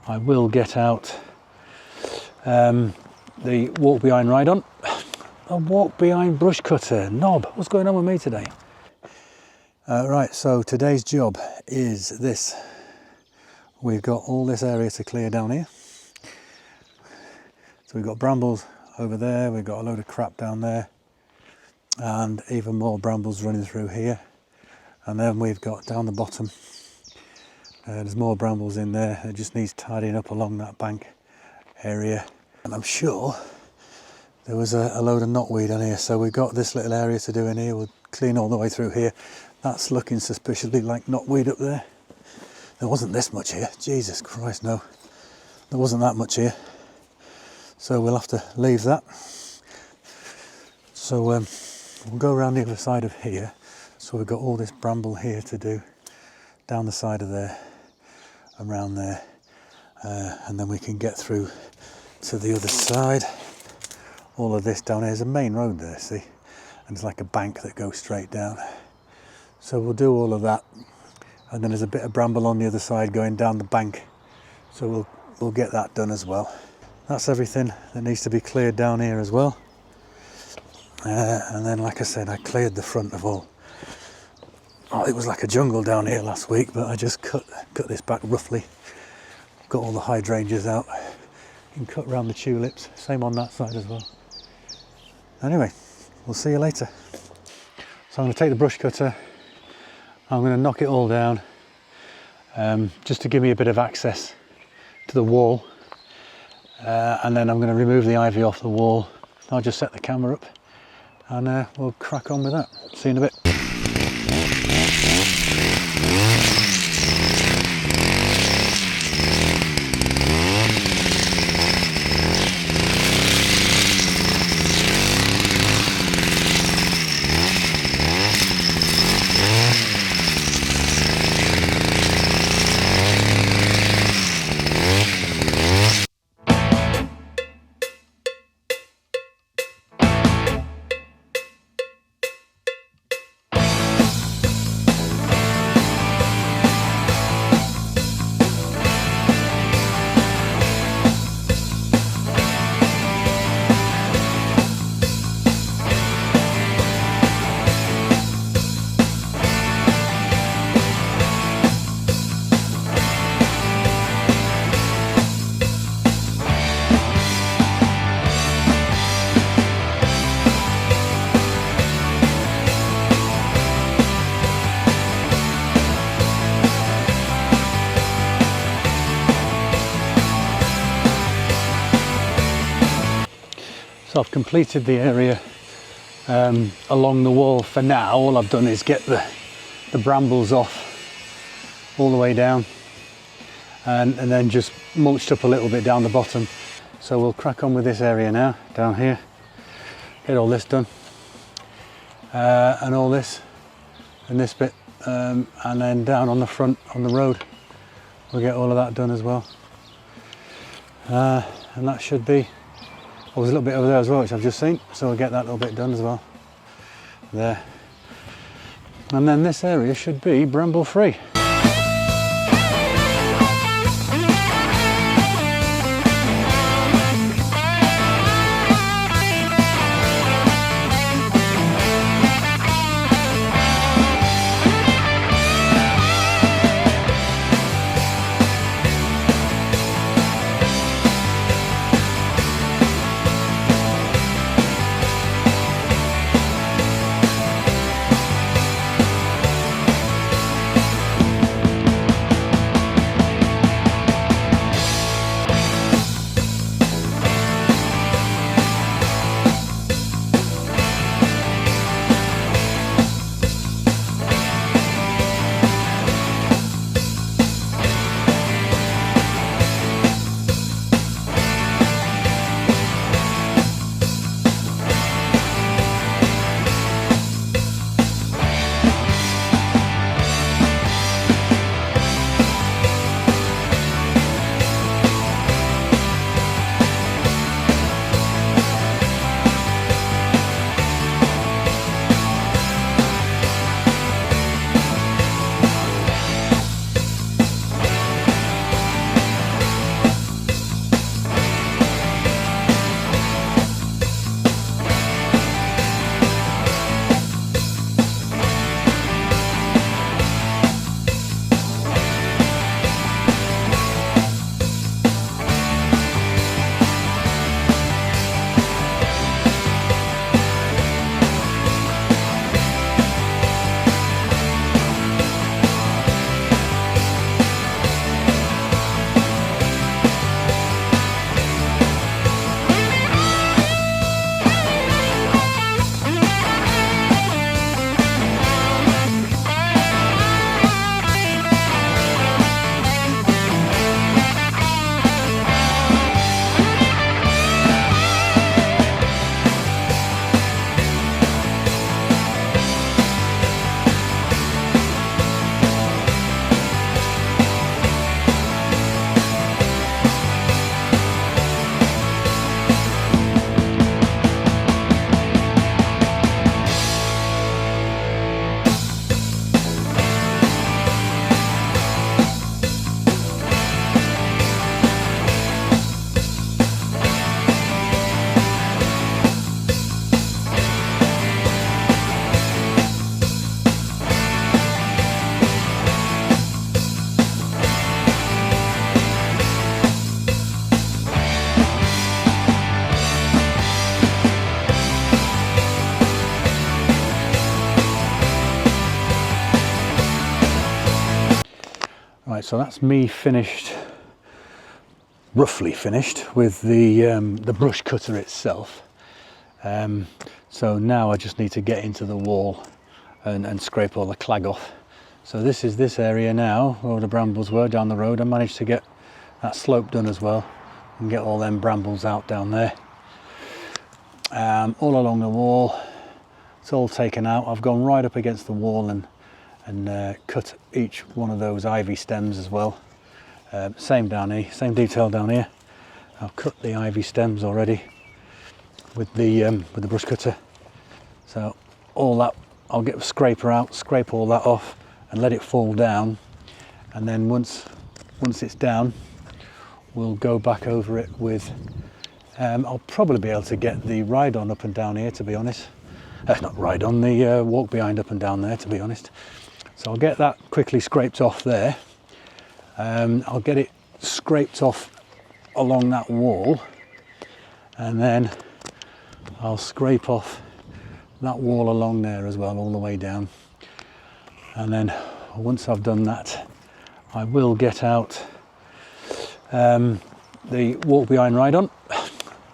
I will get out the walk behind ride-on. A walk behind brush cutter knob. What's going on with me today? Right, so today's job is this. We've got all this area to clear down here. So we've got brambles over there, we've got a load of crap down there, and even more brambles running through here. And then we've got down the bottom, there's more brambles in there. It just needs tidying up along that bank area. And I'm sure there was a load of knotweed on here, so we've got this little area to do in here. We'll clean all the way through here. That's looking suspiciously like knotweed up there. There wasn't this much here. Jesus Christ, no. There wasn't that much here. So we'll have to leave that. So we'll go around the other side of here. So we've got all this bramble here to do, down the side of there, around there, and then we can get through to the other side. All of this down here is a main road there, see? And it's like a bank that goes straight down. So we'll do all of that. And then there's a bit of bramble on the other side going down the bank. So we'll get that done as well. That's everything that needs to be cleared down here as well. And then, like I said, I cleared the front of all. Oh, it was like a jungle down here last week, but I just cut this back roughly. Got all the hydrangeas out. You can cut around the tulips. Same on that side as well. Anyway, we'll see you later. So I'm going to take the brush cutter. I'm going to knock it all down, just to give me a bit of access to the wall. And then I'm going to remove the ivy off the wall. I'll just set the camera up and we'll crack on with that. See you in a bit. So I've completed the area along the wall for now. All I've done is get the brambles off all the way down and then just mulched up a little bit down the bottom. So we'll crack on with this area now, down here. Get all this done and all this and this bit and then down on the front on the road. We'll get all of that done as well. And that should be, oh, there's a little bit over there as well, which I've just seen, so we'll get that little bit done as well. There. And then this area should be bramble free. so that's me finished, roughly finished with the brush cutter itself. So now I just need to get into the wall and scrape all the clag off. So this is this area now where the brambles were down the road. I managed to get that slope done as well and get all them brambles out down there. All along the wall, it's all taken out. I've gone right up against the wall and cut each one of those ivy stems as well. Same down here, same detail down here. I've cut the ivy stems already with the brush cutter. So all that, I'll get the scraper out, scrape all that off and let it fall down, and then once it's down we'll go back over it with I'll probably be able to get the ride on up and down here, to be honest. Not ride on, the walk behind up and down there, to be honest. So I'll get that quickly scraped off there. I'll get it scraped off along that wall, and then I'll scrape off that wall along there as well, all the way down. And then once I've done that, I will get out the walk behind ride on.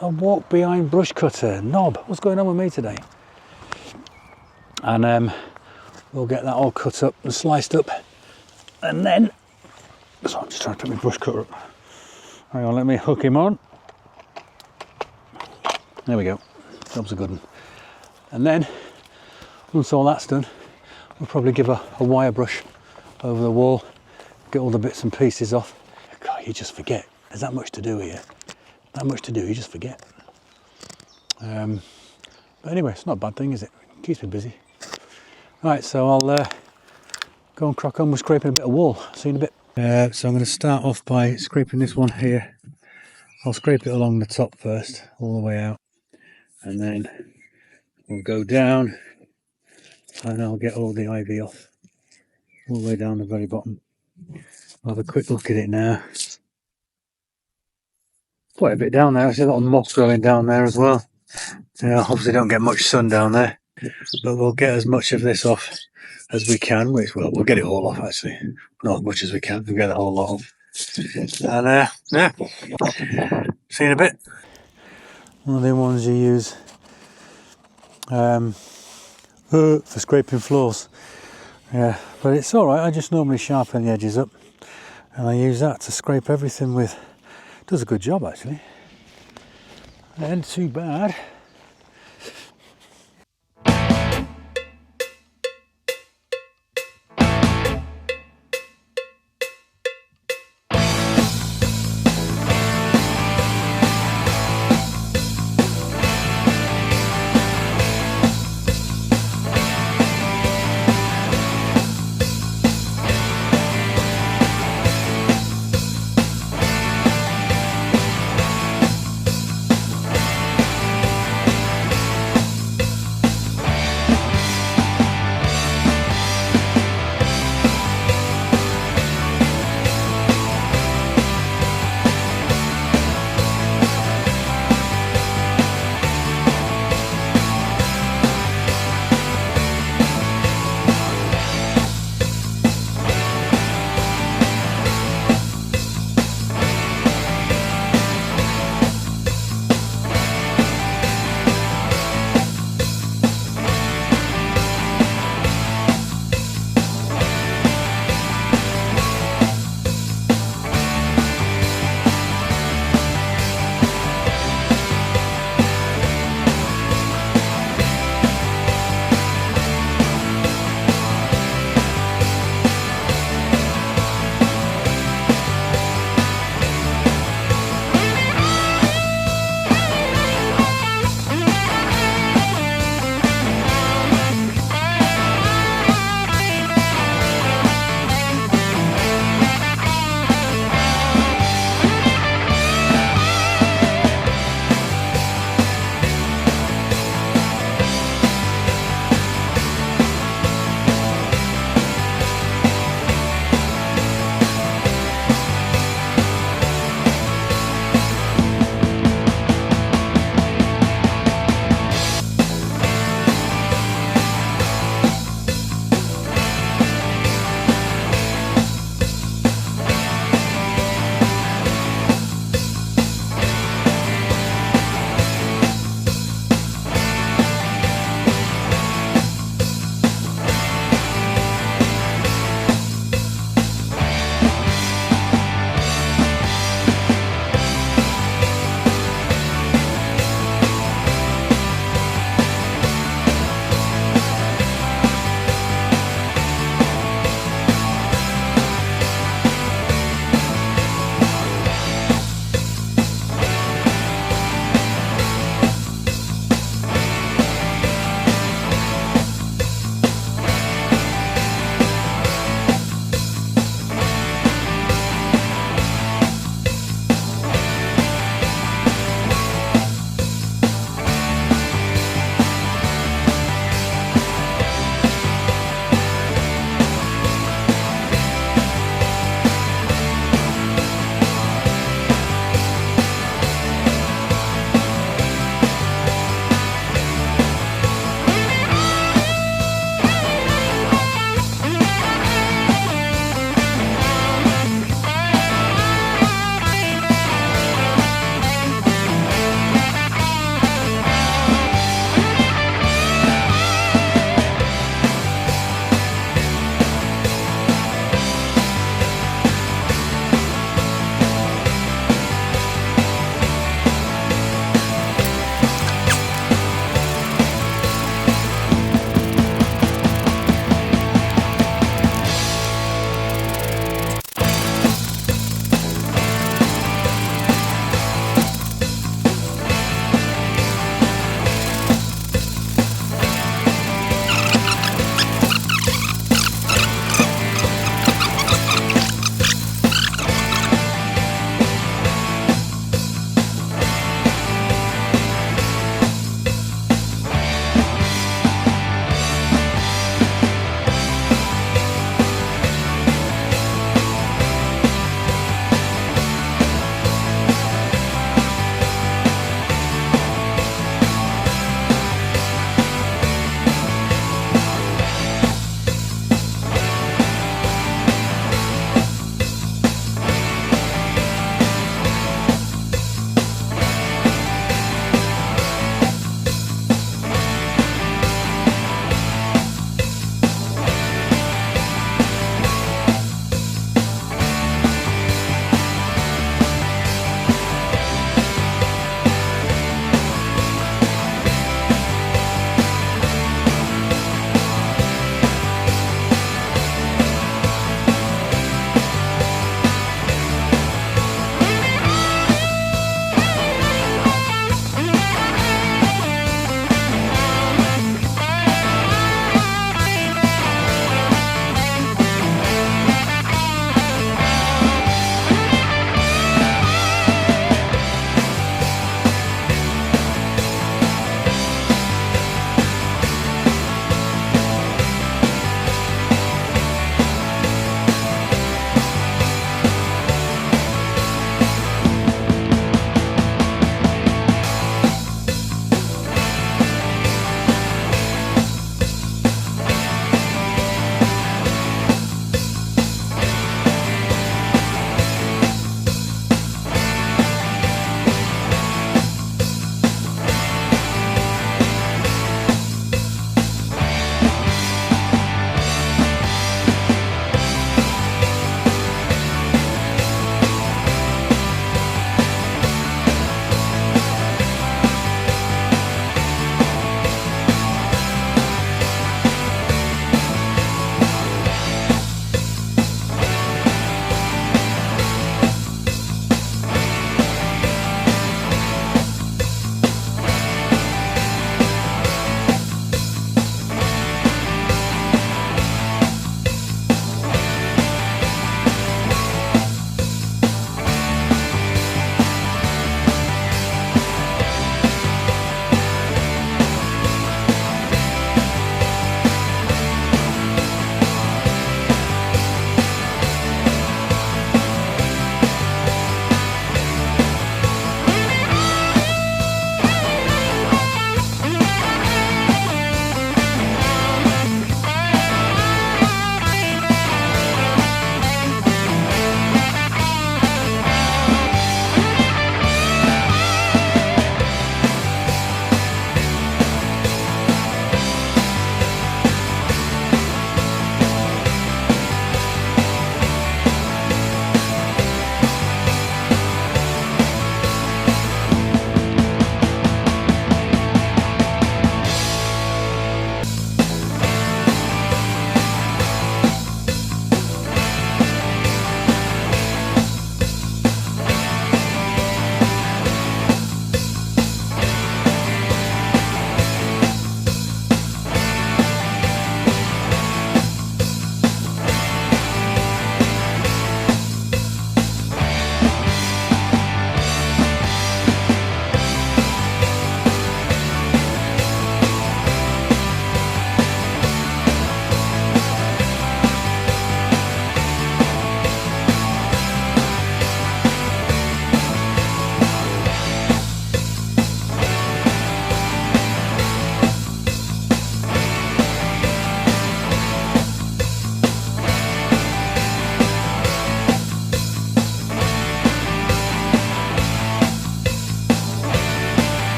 A walk behind brush cutter knob. What's going on with me today? And we'll get that all cut up and sliced up, and then, so I'm just trying to put my brush cutter up. Hang on, let me hook him on. There we go. Job's a good one. And then once all that's done, we'll probably give a wire brush over the wall, get all the bits and pieces off. God, you just forget. There's that much to do here. That much to do, you just forget. But anyway, it's not a bad thing, is it? It keeps me busy. Right, so I'll go and crack on with scraping a bit of wall. See you in a bit. So I'm going to start off by scraping this one here. I'll scrape it along the top first, all the way out, and then we'll go down and I'll get all the ivy off, all the way down the very bottom. I'll have a quick look at it now. Quite a bit down there. There's a lot of moss growing down there as well. Obviously don't get much sun down there, but we'll get as much of this off as we can, which, well, we'll get it all off actually. Not as much as we can, we'll get the whole lot off. And yeah, see you in a bit. One of the ones you use for scraping floors. Yeah, but it's alright. I just normally sharpen the edges up and I use that to scrape everything with. Does a good job actually. And too bad.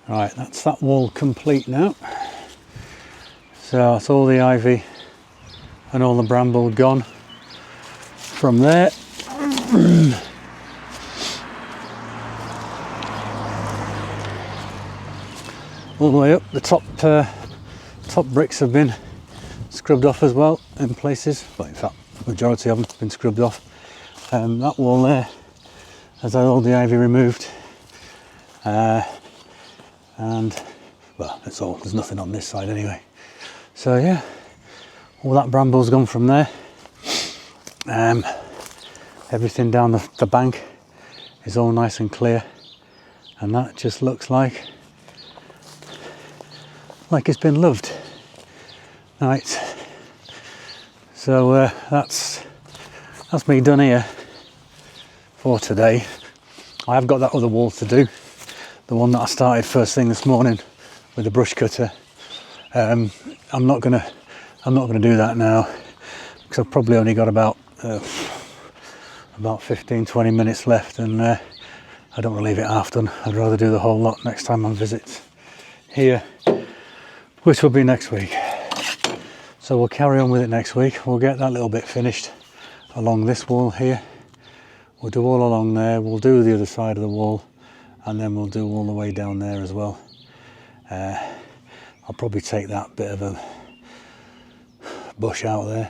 Right, that's that wall complete now. So that's all the ivy and all the bramble gone from there. All the way up, the top bricks have been scrubbed off as well in places. Well, in fact, the majority of them have been scrubbed off. That wall there has had all the ivy removed. And well, it's all, there's nothing on this side anyway. So yeah, all that bramble's gone from there. Everything down the bank is all nice and clear, and that just looks like it's been loved. Right, so that's me done here for today. I have got that other wall to do, the one that I started first thing this morning with the brush cutter. I'm not gonna do that now because I've probably only got about 15-20 minutes left, and I don't want to leave it half done. I'd rather do the whole lot next time on visit here, which will be next week. So we'll carry on with it next week. We'll get that little bit finished along this wall here. We'll do all along there. We'll do the other side of the wall, and then we'll do all the way down there as well. I'll probably take that bit of a bush out there.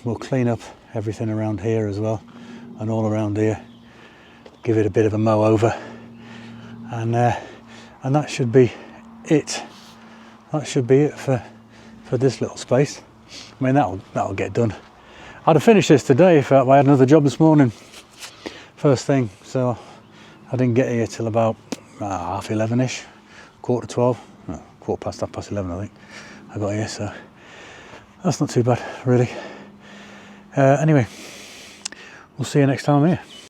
We'll clean up everything around here as well, and all around here. Give it a bit of a mow over, and that should be it. That should be it for this little space. I mean, that'll get done. I'd have finished this today if I had another job this morning, first thing. So I didn't get here till about 11:30ish, 11:45, no, 11:15, I think I got here. So that's not too bad, really. Anyway, we'll see you next time here.